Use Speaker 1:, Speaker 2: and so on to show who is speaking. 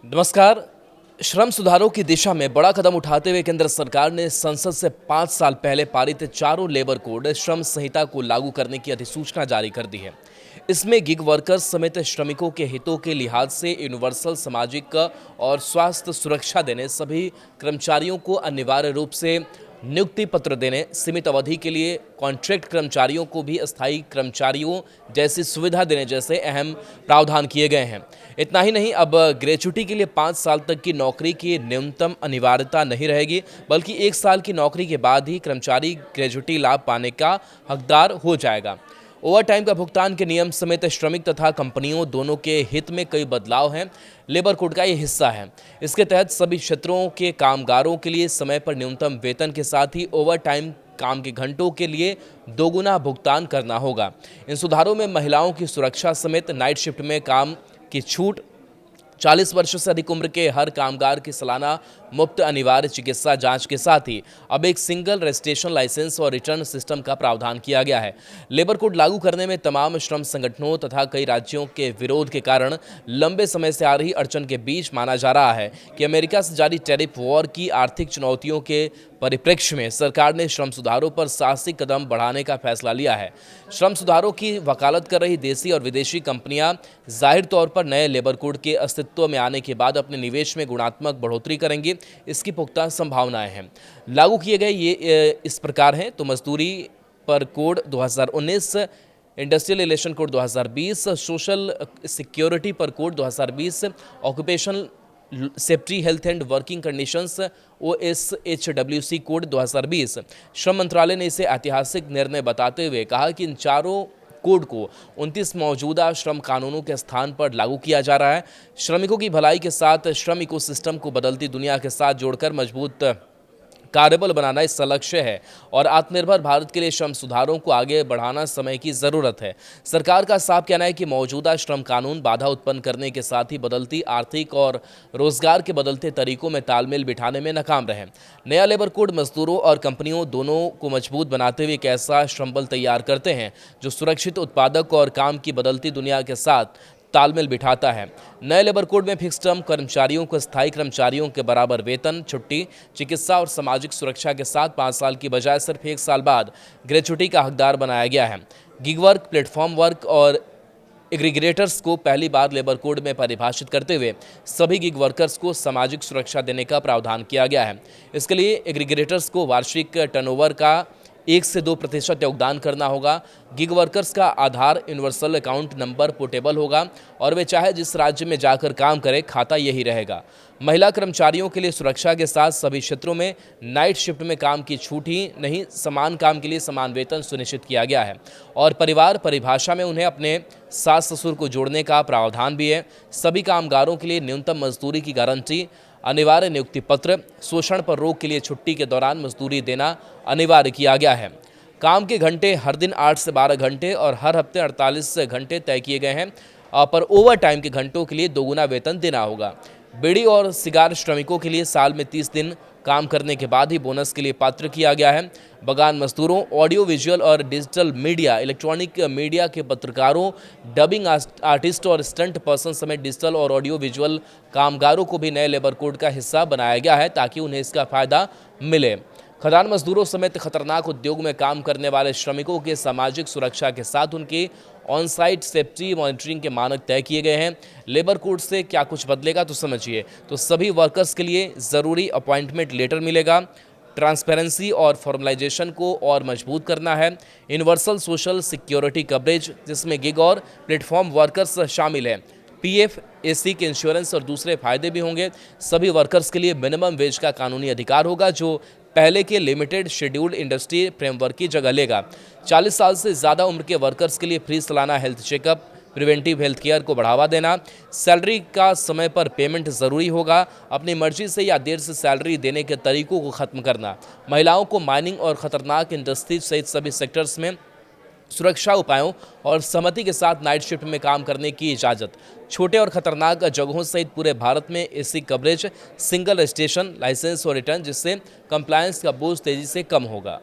Speaker 1: नमस्कार। श्रम सुधारों की दिशा में बड़ा कदम उठाते हुए केंद्र सरकार ने संसद से 5 साल पहले पारित चारों लेबर कोड श्रम संहिता को लागू करने की अधिसूचना जारी कर दी है। इसमें गिग वर्कर्स समेत श्रमिकों के हितों के लिहाज से यूनिवर्सल सामाजिक और स्वास्थ्य सुरक्षा देने, सभी कर्मचारियों को अनिवार्य रूप से नियुक्ति पत्र देने, सीमित अवधि के लिए कॉन्ट्रैक्ट कर्मचारियों को भी अस्थायी कर्मचारियों जैसी सुविधा देने जैसे अहम प्रावधान किए गए हैं। इतना ही नहीं, अब ग्रेच्युटी के लिए 5 साल तक की नौकरी की न्यूनतम अनिवार्यता नहीं रहेगी, बल्कि 1 साल की नौकरी के बाद ही कर्मचारी ग्रेच्युटी लाभ पाने का हकदार हो जाएगा। ओवर टाइम का भुगतान के नियम समेत श्रमिक तथा कंपनियों दोनों के हित में कई बदलाव हैं। लेबर कोड का ये हिस्सा है। इसके तहत सभी क्षेत्रों के कामगारों के लिए समय पर न्यूनतम वेतन के साथ ही ओवर टाइम काम के घंटों के लिए दोगुना भुगतान करना होगा। इन सुधारों में महिलाओं की सुरक्षा समेत नाइट शिफ्ट में काम की छूट, 40 वर्ष से अधिक उम्र के हर कामगार की सालाना मुफ्त अनिवार्य चिकित्सा जांच के साथ ही अब एक सिंगल रजिस्ट्रेशन लाइसेंस और रिटर्न सिस्टम का प्रावधान किया गया है। लेबर कोड लागू करने में तमाम श्रम संगठनों तथा कई राज्यों के विरोध के कारण लंबे समय से आ रही अड़चन के बीच माना जा रहा है कि अमेरिका से जारी टैरिफ वॉर की आर्थिक चुनौतियों के परिप्रेक्ष्य में सरकार ने श्रम सुधारों पर साहसिक कदम बढ़ाने का फैसला लिया है। श्रम सुधारों की वकालत कर रही देसी और विदेशी कंपनियां जाहिर तौर पर नए लेबर कोड के अस्तित्व में आने के बाद अपने निवेश में गुणात्मक बढ़ोतरी करेंगी। इसकी पुख्ता संभावनाएं हैं। लागू किए गए ये इस प्रकार हैं तो मजदूरी पर code 2019, industrial relation code 2020, social security पर code 2020, occupational safety health and working conditions OSHWC code 2020। श्रम मंत्रालय ने इसे ऐतिहासिक निर्णय बताते हुए कहा कि इन चारों कोड को 29 मौजूदा श्रम कानूनों के स्थान पर लागू किया जा रहा है। श्रमिकों की भलाई के साथ श्रम इकोसिस्टम को बदलती दुनिया के साथ जोड़कर मजबूत कार्यबल बनाना इसका लक्ष्य है और आत्मनिर्भर भारत के लिए श्रम सुधारों को आगे बढ़ाना समय की ज़रूरत है। सरकार का साफ कहना है कि मौजूदा श्रम कानून बाधा उत्पन्न करने के साथ ही बदलती आर्थिक और रोजगार के बदलते तरीकों में तालमेल बिठाने में नाकाम रहे। नया लेबर कोड मजदूरों और कंपनियों दोनों को मजबूत बनाते हुए एक ऐसा श्रमबल तैयार करते हैं जो सुरक्षित, उत्पादक और काम की बदलती दुनिया के साथ तालमेल बिठाता है। नए लेबर कोड में फिक्स टर्म कर्मचारियों को स्थायी कर्मचारियों के बराबर वेतन, छुट्टी, चिकित्सा और सामाजिक सुरक्षा के साथ 5 साल की बजाय सिर्फ 1 साल बाद ग्रेच्युटी का हकदार बनाया गया है। गिग वर्क, प्लेटफॉर्म वर्क और एग्रीगेटर्स को पहली बार लेबर कोड में परिभाषित करते हुए सभी गिग वर्कर्स को सामाजिक सुरक्षा देने का प्रावधान किया गया है। इसके लिए एग्रीगेटर्स को वार्षिक टर्नओवर का 1 से 2% योगदान करना होगा। गिग वर्कर्स का आधार यूनिवर्सल अकाउंट नंबर पोर्टेबल होगा और वे चाहे जिस राज्य में जाकर काम करें, खाता यही रहेगा। महिला कर्मचारियों के लिए सुरक्षा के साथ सभी क्षेत्रों में नाइट शिफ्ट में काम की छूट ही नहीं, समान काम के लिए समान वेतन सुनिश्चित किया गया है और परिवार परिभाषा में उन्हें अपने सास ससुर को जोड़ने का प्रावधान भी है। सभी कामगारों के लिए न्यूनतम मजदूरी की गारंटी, अनिवार्य नियुक्ति पत्र, शोषण पर रोक के लिए छुट्टी के दौरान मजदूरी देना अनिवार्य किया गया है। काम के घंटे हर दिन 8 से 12 घंटे और हर हफ्ते 48 घंटे तय किए गए हैं, पर ओवर टाइम के घंटों के लिए दोगुना वेतन देना होगा। बीड़ी और सिगार श्रमिकों के लिए साल में 30 दिन काम करने के बाद ही बोनस के लिए पात्र किया गया है। बगान मजदूरों, ऑडियो विजुअल और डिजिटल मीडिया, इलेक्ट्रॉनिक मीडिया के पत्रकारों, डबिंग आर्टिस्ट और स्टंट पर्सन समेत डिजिटल और ऑडियो विजुअल कामगारों को भी नए लेबर कोड का हिस्सा बनाया गया है ताकि उन्हें इसका फायदा मिले। खदान मजदूरों समेत खतरनाक उद्योग में काम करने वाले श्रमिकों के सामाजिक सुरक्षा के साथ उनकी ऑन साइट सेफ्टी मॉनिटरिंग के मानक तय किए गए हैं। लेबर कोड से क्या कुछ बदलेगा तो समझिए। तो सभी वर्कर्स के लिए ज़रूरी अपॉइंटमेंट लेटर मिलेगा। ट्रांसपेरेंसी और फॉर्मलाइजेशन को और मजबूत करना है। यूनिवर्सल सोशल सिक्योरिटी कवरेज, जिसमें गिग और प्लेटफॉर्म वर्कर्स शामिल हैं। PF, AC के इंश्योरेंस और दूसरे फायदे भी होंगे। सभी वर्कर्स के लिए मिनिमम वेज का कानूनी अधिकार होगा जो पहले के लिमिटेड शेड्यूल्ड इंडस्ट्री फ्रेमवर्क की जगह लेगा। 40 साल से ज़्यादा उम्र के वर्कर्स के लिए फ्री सालाना health checkup, preventive health care को बढ़ावा देना। सैलरी का समय पर पेमेंट ज़रूरी होगा। अपनी मर्जी से या देर से सैलरी देने के तरीकों को ख़त्म करना। महिलाओं को माइनिंग और ख़तरनाक इंडस्ट्री सहित सभी सेक्टर्स में सुरक्षा उपायों और सहमति के साथ नाइट शिफ्ट में काम करने की इजाज़त। छोटे और खतरनाक जगहों सहित पूरे भारत में AC coverage, single registration licence और रिटर्न, जिससे कंप्लायंस का बोझ तेज़ी से कम होगा।